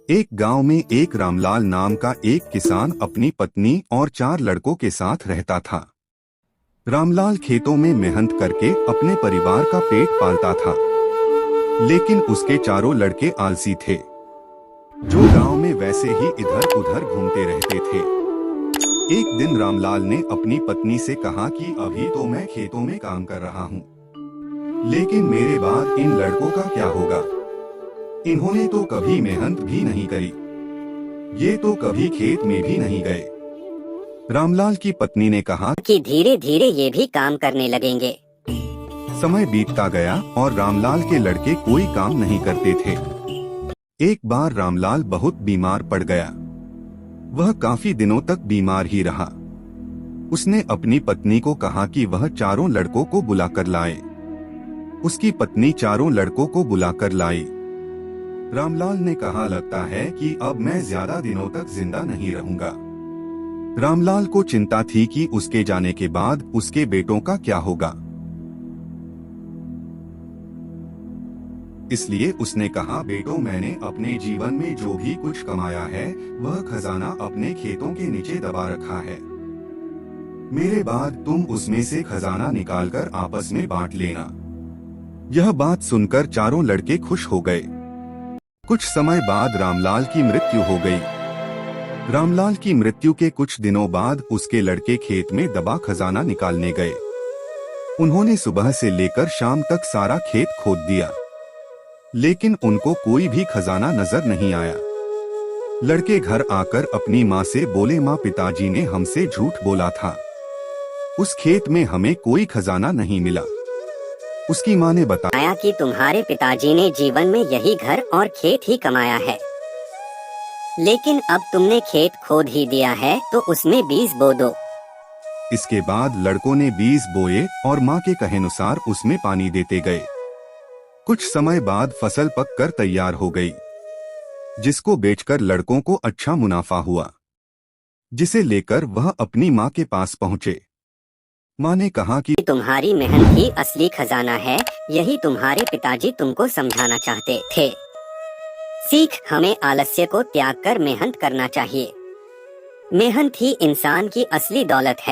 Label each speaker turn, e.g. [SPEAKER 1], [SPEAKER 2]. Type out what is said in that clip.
[SPEAKER 1] एक गांव में एक रामलाल नाम का एक किसान अपनी पत्नी और 4 लड़कों के साथ रहता था। रामलाल खेतों में मेहनत करके अपने परिवार का पेट पालता था, लेकिन उसके चारों लड़के आलसी थे, जो गांव में वैसे ही इधर उधर घूमते रहते थे। एक दिन रामलाल ने अपनी पत्नी से कहा कि अभी तो मैं खेतों में काम कर रहा हूँ, लेकिन मेरे बाद इन लड़कों का क्या होगा? इन्होंने तो कभी मेहनत भी नहीं करी, ये तो कभी खेत में भी नहीं गए। रामलाल की पत्नी ने कहा
[SPEAKER 2] कि धीरे धीरे ये भी काम करने लगेंगे।
[SPEAKER 1] समय बीतता गया और रामलाल के लड़के कोई काम नहीं करते थे। एक बार रामलाल बहुत बीमार पड़ गया। वह काफी दिनों तक बीमार ही रहा। उसने अपनी पत्नी को कहा कि वह चारों लड़कों को बुलाकर लाए। उसकी पत्नी चारों लड़कों को बुलाकर लाई। रामलाल ने कहा, लगता है कि अब मैं ज्यादा दिनों तक जिंदा नहीं रहूंगा। रामलाल को चिंता थी कि उसके जाने के बाद उसके बेटों का क्या होगा। इसलिए उसने कहा, बेटों, मैंने अपने जीवन में जो भी कुछ कमाया है वह खजाना अपने खेतों के नीचे दबा रखा है। मेरे बाद तुम उसमें से खजाना निकालकर आपस में बांट लेना। यह बात सुनकर चारों लड़के खुश हो गए। कुछ समय बाद रामलाल की मृत्यु हो गई। रामलाल की मृत्यु के कुछ दिनों बाद उसके लड़के खेत में दबा खजाना निकालने गए। उन्होंने सुबह से लेकर शाम तक सारा खेत खोद दिया, लेकिन उनको कोई भी खजाना नजर नहीं आया। लड़के घर आकर अपनी माँ से बोले, माँ, पिताजी ने हमसे झूठ बोला था, उस खेत में हमें कोई खजाना नहीं मिला। उसकी माँ ने बताया
[SPEAKER 2] कि तुम्हारे पिताजी ने जीवन में यही घर और खेत ही कमाया है, लेकिन अब तुमने खेत खोद ही दिया है तो उसमें बीज बो दो।
[SPEAKER 1] इसके बाद लड़कों ने बीज बोए और माँ के कहेनुसार उसमें पानी देते गए। कुछ समय बाद फसल पककर तैयार हो गई, जिसको बेचकर लड़कों को अच्छा मुनाफा हुआ, जिसे लेकर वह अपनी माँ के पास पहुँचे। माँ ने कहा कि
[SPEAKER 2] तुम्हारी मेहनत ही असली खजाना है, यही तुम्हारे पिताजी तुमको समझाना चाहते थे। सीख, हमें आलस्य को त्याग कर मेहनत करना चाहिए। मेहनत ही इंसान की असली दौलत है।